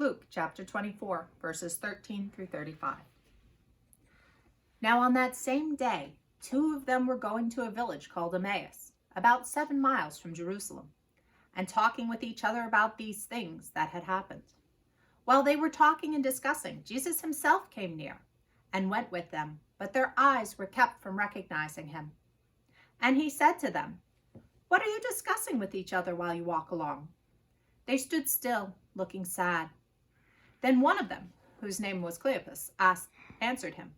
Luke chapter 24, verses 13 through 35. Now on that same day, two of them were going to a village called Emmaus, about 7 miles from Jerusalem, and talking with each other about these things that had happened. While they were talking and discussing, Jesus himself came near and went with them, but their eyes were kept from recognizing him. And he said to them, "What are you discussing with each other while you walk along?" They stood still, looking sad. Then one of them, whose name was Cleopas, answered him,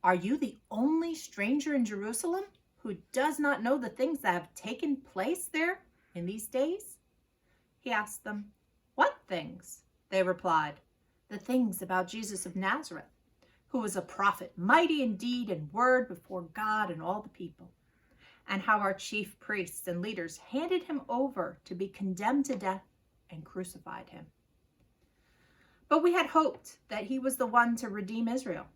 "Are you the only stranger in Jerusalem who does not know the things that have taken place there in these days?" He asked them, "What things?" They replied, "The things about Jesus of Nazareth, who was a prophet, mighty in deed and word before God and all the people, and how our chief priests and leaders handed him over to be condemned to death and crucified him. But we had hoped that he was the one to redeem Israel.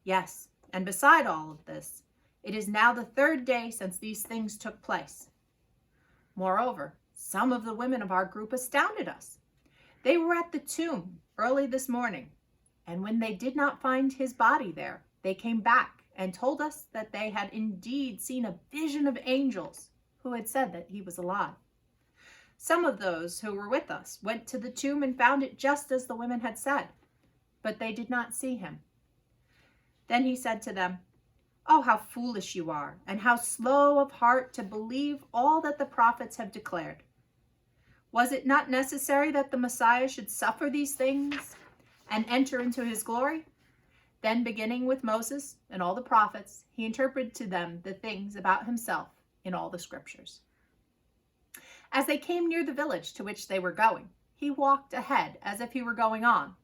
Yes, and beside all of this, it is now the 3rd day since these things took place. Moreover, some of the women of our group astounded us. They were at the tomb early this morning, and when they did not find his body there, they came back and told us that they had indeed seen a vision of angels who had said that he was alive. Some of those who were with us went to the tomb and found it just as the women had said, but they did not see him." Then he said to them, "Oh, how foolish you are, and how slow of heart to believe all that the prophets have declared. Was it not necessary that the Messiah should suffer these things and enter into his glory?" Then, beginning with Moses and all the prophets, he interpreted to them the things about himself in all the scriptures. As they came near the village to which they were going, he walked ahead as if he were going on.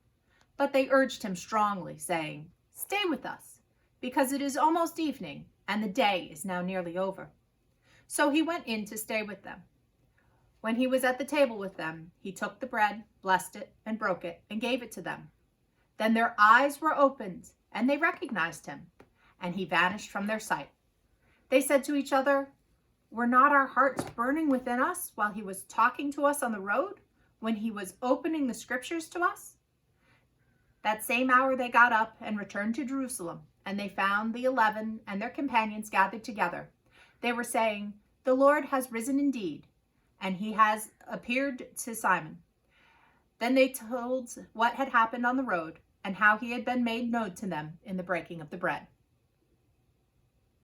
But they urged him strongly, saying, "Stay with us, because it is almost evening, and the day is now nearly over." So he went in to stay with them. When he was at the table with them, he took the bread, blessed it, and broke it, and gave it to them. Then their eyes were opened, and they recognized him, and he vanished from their sight. They said to each other, "Were not our hearts burning within us while he was talking to us on the road, when he was opening the scriptures to us?" That same hour they got up and returned to Jerusalem, and they found the 11 and their companions gathered together. They were saying, "The Lord has risen indeed, and he has appeared to Simon." Then they told what had happened on the road and how he had been made known to them in the breaking of the bread.